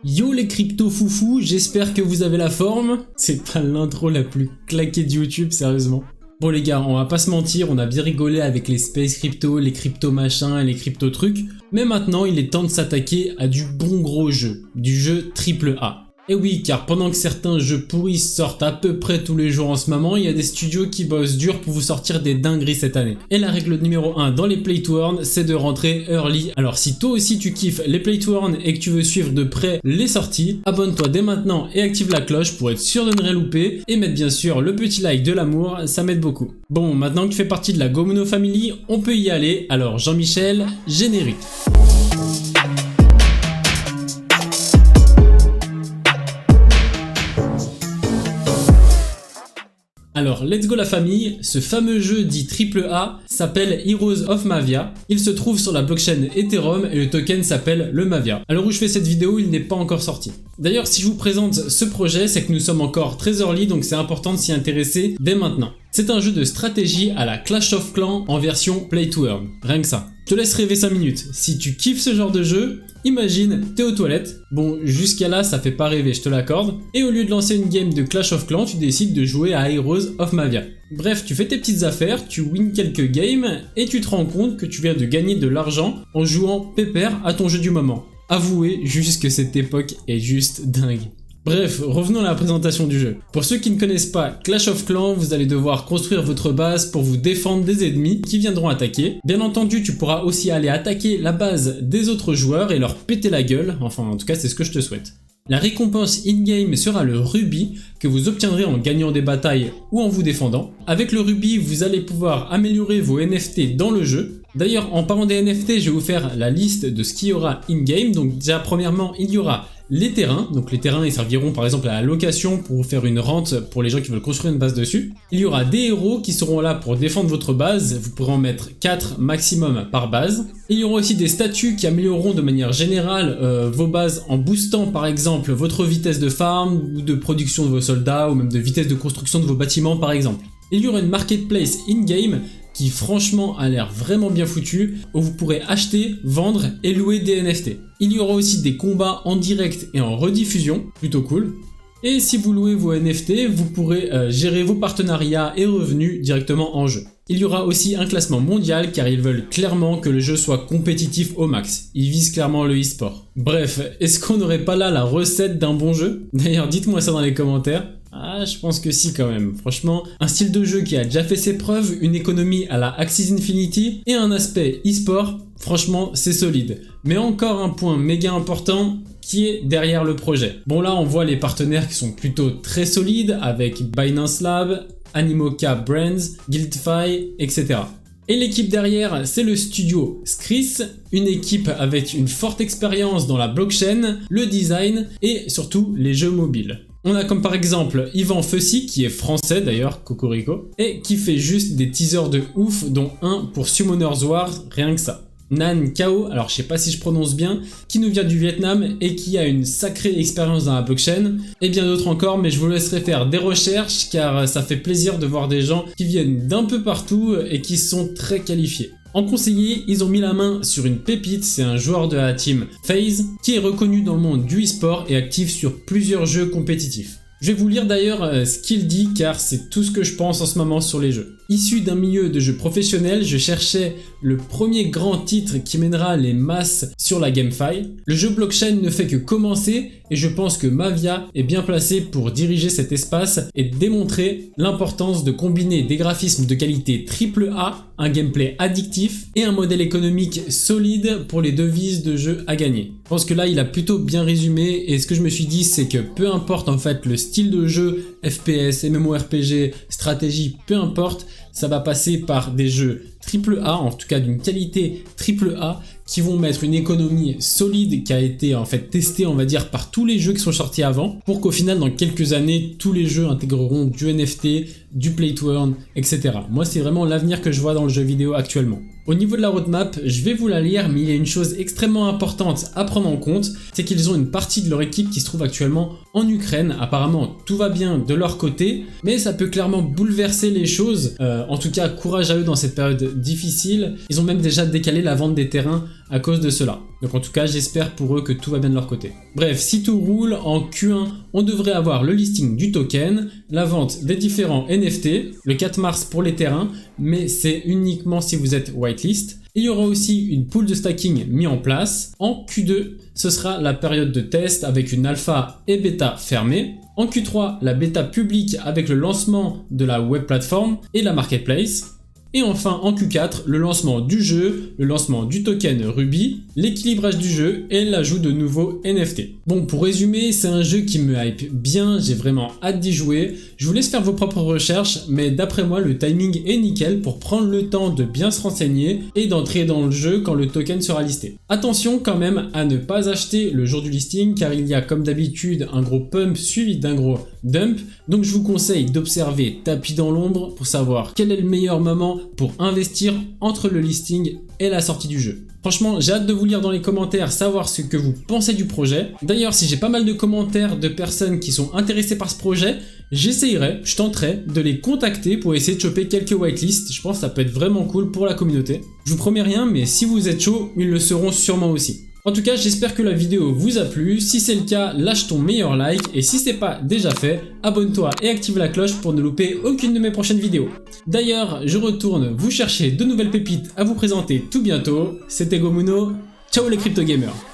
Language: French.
Yo les crypto foufous, j'espère que vous avez la forme. C'est pas l'intro la plus claquée de YouTube, sérieusement. Bon les gars, on va pas se mentir, on a bien rigolé avec les space crypto, les crypto machins et les crypto trucs. Mais maintenant, il est temps de s'attaquer à du bon gros jeu, du jeu AAA. Et oui, car pendant que certains jeux pourris sortent à peu près tous les jours en ce moment, il y a des studios qui bossent dur pour vous sortir des dingueries cette année. Et la règle numéro 1 dans les Play to Earn, c'est de rentrer early. Alors si toi aussi tu kiffes les Play to Earn et que tu veux suivre de près les sorties, abonne-toi dès maintenant et active la cloche pour être sûr de ne rien louper. Et mettre bien sûr le petit like de l'amour, ça m'aide beaucoup. Bon, maintenant que tu fais partie de la Gomuno Family, on peut y aller. Alors Jean-Michel, générique. Alors, let's go la famille, ce fameux jeu dit AAA s'appelle Heroes of Mavia. Il se trouve sur la blockchain Ethereum et le token s'appelle le Mavia. À l'heure où je fais cette vidéo, il n'est pas encore sorti. D'ailleurs, si je vous présente ce projet, c'est que nous sommes encore très early, donc c'est important de s'y intéresser dès maintenant. C'est un jeu de stratégie à la Clash of Clans en version Play to Earn, rien que ça. Je te laisse rêver 5 minutes. Si tu kiffes ce genre de jeu, imagine, t'es aux toilettes. Bon, jusqu'à là, ça fait pas rêver, je te l'accorde. Et au lieu de lancer une game de Clash of Clans, tu décides de jouer à Heroes of Mavia. Bref, tu fais tes petites affaires, tu wins quelques games, et tu te rends compte que tu viens de gagner de l'argent en jouant pépère à ton jeu du moment. Avouez juste que cette époque est juste dingue. Bref, revenons à la présentation du jeu. Pour ceux qui ne connaissent pas Clash of Clans, vous allez devoir construire votre base pour vous défendre des ennemis qui viendront attaquer. Bien entendu, tu pourras aussi aller attaquer la base des autres joueurs et leur péter la gueule, enfin en tout cas c'est ce que je te souhaite. La récompense in-game sera le rubis que vous obtiendrez en gagnant des batailles ou en vous défendant. Avec le rubis, vous allez pouvoir améliorer vos NFT dans le jeu. D'ailleurs, en parlant des NFT, je vais vous faire la liste de ce qu'il y aura in-game. Donc déjà, premièrement, il y aura les terrains. Donc les terrains, ils serviront par exemple à la location pour vous faire une rente pour les gens qui veulent construire une base dessus. Il y aura des héros qui seront là pour défendre votre base. Vous pourrez en mettre 4 maximum par base. Il y aura aussi des statuts qui amélioreront de manière générale vos bases en boostant par exemple votre vitesse de farm ou de production de vos soldats ou même de vitesse de construction de vos bâtiments par exemple. Il y aura une marketplace in-game qui franchement a l'air vraiment bien foutu, où vous pourrez acheter, vendre et louer des NFT. Il y aura aussi des combats en direct et en rediffusion, plutôt cool. Et si vous louez vos NFT, vous pourrez gérer vos partenariats et revenus directement en jeu. Il y aura aussi un classement mondial car ils veulent clairement que le jeu soit compétitif au max. Ils visent clairement le e-sport. Bref, est-ce qu'on n'aurait pas là la recette d'un bon jeu? D'ailleurs, dites-moi ça dans les commentaires. Ah, je pense que si quand même. Franchement, un style de jeu qui a déjà fait ses preuves, une économie à la Axie Infinity et un aspect e-sport, franchement, c'est solide. Mais encore un point méga important qui est derrière le projet. Bon là, on voit les partenaires qui sont plutôt très solides avec Binance Lab, Animoca Brands, Guildfy, etc. Et l'équipe derrière, c'est le studio Scris, une équipe avec une forte expérience dans la blockchain, le design et surtout les jeux mobiles. On a comme par exemple Yvan Fussy, qui est français d'ailleurs, cocorico, et qui fait juste des teasers de ouf, dont un pour Summoners Wars, rien que ça. Nan Kao, alors je sais pas si je prononce bien, qui nous vient du Vietnam et qui a une sacrée expérience dans la blockchain, et bien d'autres encore, mais je vous laisserai faire des recherches car ça fait plaisir de voir des gens qui viennent d'un peu partout et qui sont très qualifiés. En conseiller, ils ont mis la main sur une pépite, c'est un joueur de la team FaZe qui est reconnu dans le monde du e-sport et actif sur plusieurs jeux compétitifs. Je vais vous lire d'ailleurs ce qu'il dit car c'est tout ce que je pense en ce moment sur les jeux. Issu d'un milieu de jeux professionnels, je cherchais le premier grand titre qui mènera les masses sur la GameFi. Le jeu blockchain ne fait que commencer et je pense que Mavia est bien placé pour diriger cet espace et démontrer l'importance de combiner des graphismes de qualité AAA, un gameplay addictif et un modèle économique solide pour les devises de jeu à gagner. Je pense que là il a plutôt bien résumé et ce que je me suis dit c'est que peu importe en fait le style de jeu, FPS, MMORPG, stratégie, peu importe, ça va passer par des jeux AAA, en tout cas d'une qualité AAA, qui vont mettre une économie solide qui a été en fait testée on va dire par tous les jeux qui sont sortis avant, pour qu'au final dans quelques années tous les jeux intégreront du NFT, du Play to Earn, etc. Moi c'est vraiment l'avenir que je vois dans le jeu vidéo actuellement. Au niveau de la roadmap, je vais vous la lire, mais il y a une chose extrêmement importante à prendre en compte, c'est qu'ils ont une partie de leur équipe qui se trouve actuellement en Ukraine. Apparemment tout va bien de leur côté, mais ça peut clairement bouleverser les choses. En tout cas, courage à eux dans cette période difficile. Ils ont même déjà décalé la vente des terrains à cause de cela. Donc en tout cas, j'espère pour eux que tout va bien de leur côté. Bref, si tout roule, en Q1, on devrait avoir le listing du token, la vente des différents NFT, le 4 mars pour les terrains, mais c'est uniquement si vous êtes whitelist. Il y aura aussi une pool de stacking mis en place. En Q2, ce sera la période de test avec une alpha et bêta fermée. En Q3, la bêta publique avec le lancement de la web platform et la marketplace. Et enfin en Q4, le lancement du jeu, le lancement du token Ruby, l'équilibrage du jeu et l'ajout de nouveaux NFT. Bon, pour résumer, c'est un jeu qui me hype bien, j'ai vraiment hâte d'y jouer. Je vous laisse faire vos propres recherches, mais d'après moi, le timing est nickel pour prendre le temps de bien se renseigner et d'entrer dans le jeu quand le token sera listé. Attention quand même à ne pas acheter le jour du listing, car il y a comme d'habitude un gros pump suivi d'un gros dump, donc je vous conseille d'observer tapis dans l'ombre pour savoir quel est le meilleur moment pour investir entre le listing et la sortie du jeu. Franchement, j'ai hâte de vous lire dans les commentaires, savoir ce que vous pensez du projet. D'ailleurs, si j'ai pas mal de commentaires de personnes qui sont intéressées par ce projet, j'essayerai, je tenterai de les contacter pour essayer de choper quelques whitelists. Je pense que ça peut être vraiment cool pour la communauté. Je vous promets rien, mais si vous êtes chaud, ils le seront sûrement aussi. En tout cas, j'espère que la vidéo vous a plu. Si c'est le cas, lâche ton meilleur like. Et si c'est pas déjà fait, abonne-toi et active la cloche pour ne louper aucune de mes prochaines vidéos. D'ailleurs, je retourne vous chercher de nouvelles pépites à vous présenter tout bientôt. C'était Gomuno. Ciao les crypto gamers.